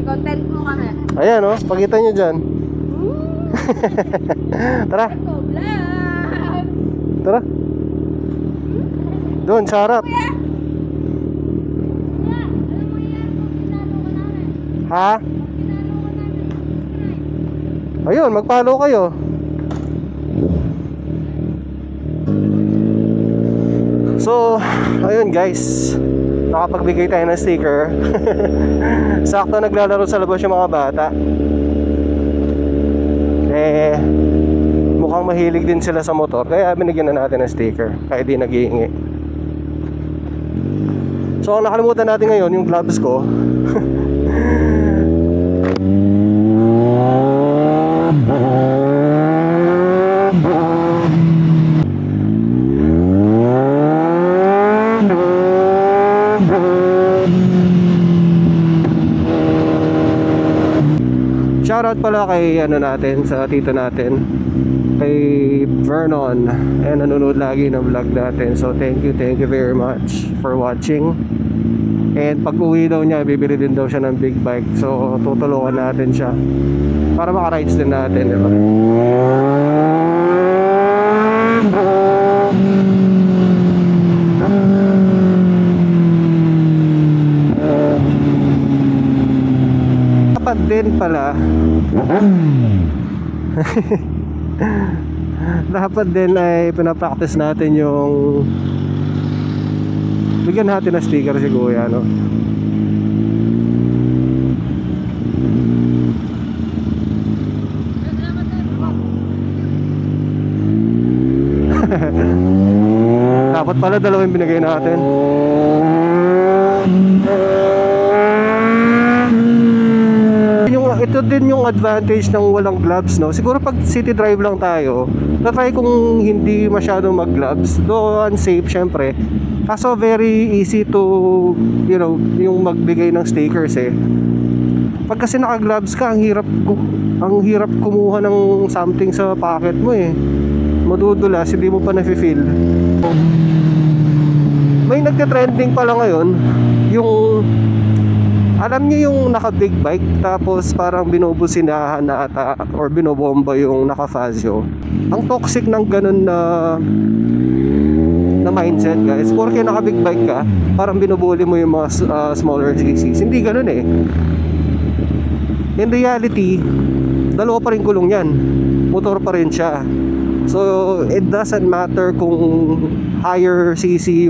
content mo kami. Ayan oh, pakita nyo dyan. Tara. Ito, vlog! Tara. Doon, sa harap. Kuya! Kuya, alam mo yan, kung pinalo ka namin. Ha? Kung pinalo ka namin, subscribe. Ayun, mag-follow kayo. So, ayun guys, nakapagbigay tayo ng sticker. Sakto naglalaro sa labas yung mga bata. Eh, mukhang mahilig din sila sa motor, kaya binigyan na natin ng sticker, kaya di nag-iingi. So, ang nakalimutan natin ngayon, yung gloves ko. Shoutout pala kay natin, sa tito natin, kay Vernon. Ayan, nanonood lagi ng vlog natin. So thank you very much for watching. And pag uwi daw niya, bibili din daw siya ng big bike. So tutulungan natin siya para maka-rides din natin, diba? Dapat din pala dapat din ay pinapractice natin yung bigyan natin ng sticker si Kuya, no? Dapat pala dalawang binigay natin. Ito din yung advantage ng walang gloves, no? Siguro pag city drive lang tayo, na-try kung hindi masyadong mag-gloves, though unsafe syempre. Kaso very easy to, you know, yung magbigay ng stickers eh. Pag kasi naka-gloves ka, ang hirap kumuha ng something sa pocket mo eh. Madudulas, hindi mo pa nafe-feel. May nagte-trending pala ngayon, yung alam niyo yung naka-big bike tapos parang binubusinahan na ata or binobomba yung naka-Fazio. Ang toxic ng ganun na mindset, guys. Porque naka-big bike ka, parang binubuli mo yung mga smaller CCs. Hindi ganun eh. In reality, dalawa pa rin gulong yan. Motor pa rin siya. So, it doesn't matter kung higher CC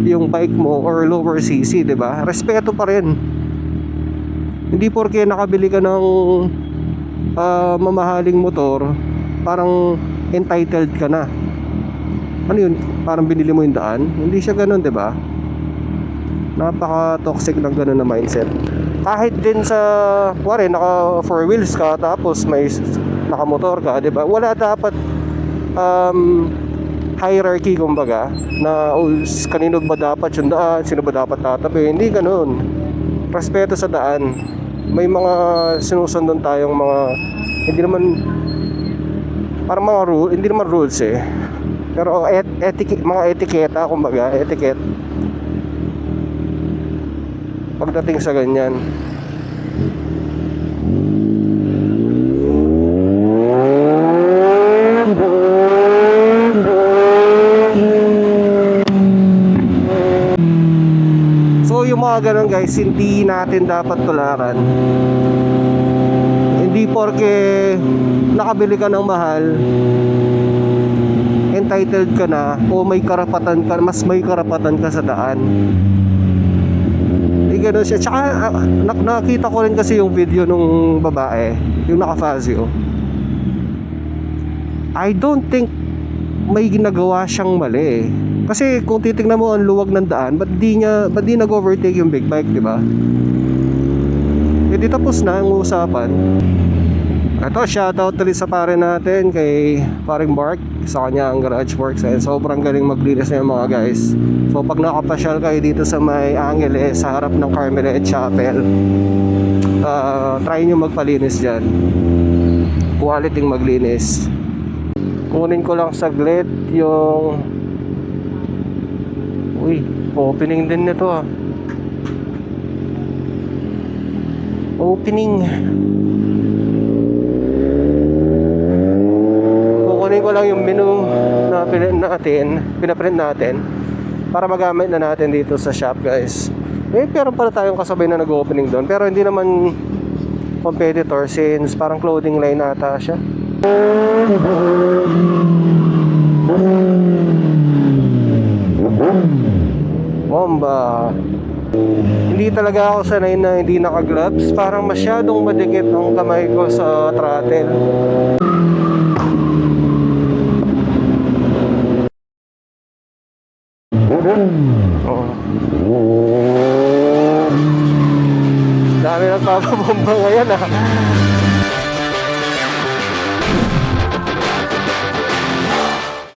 yung bike mo or lower CC, 'di ba? Respeto pa rin. Hindi porke nakabili ka ng mamahaling motor, parang entitled ka na. Ano 'yun? Parang binili mo yung daan. Hindi siya ganoon, 'di ba? Napaka-toxic ng ganoon na mindset. Kahit din sa kuwari naka four wheels ka tapos may naka-motor ka, 'di ba? Wala dapat hierarchy kumbaga na kanino ba dapat yung daan, sino ba dapat tatabi. Hindi ganoon. Respeto sa daan. May mga sinusundan tayong mga hindi naman parang mga rule, hindi naman rules eh. Pero mga etiketa kumbaga, etiquette pagdating sa ganyan. Ganun guys, hindi natin dapat tularan. Hindi porke nakabili ka ng mahal, entitled ka na o may karapatan ka, mas may karapatan ka sa daan. Hindi ganun siya. Tsaka nakita ko rin kasi yung video nung babae, yung naka-Fazio. I don't think may ginagawa siyang mali eh. Kasi kung titignan mo ang luwag ng daan, ba't di nag-overtake yung big bike, di ba? E di tapos na ang usapan. Ito, shoutout ulit sa pare natin, kay paring Mark, sa kanya ang garage works. And sobrang galing maglinis na yung mga guys. So pag nakapasyal kayo dito sa may Angeles, sa harap ng Carmelite Chapel, try nyo magpalinis dyan. Quality maglinis. Kunin ko lang saglit yung opening din nito ah. opening. Kukunin ko lang yung menu na pinaprint natin para magamit na natin dito sa shop, guys. Pero pala tayong kasabay na nag-opening doon, pero hindi naman competitor since parang clothing line ata siya. Bomba. Hindi talaga ako sanay na hindi naka-gloves. Parang masyadong madikit ang kamay ko sa throttle. Oh. Dami nagpapabomba ngayon, ah.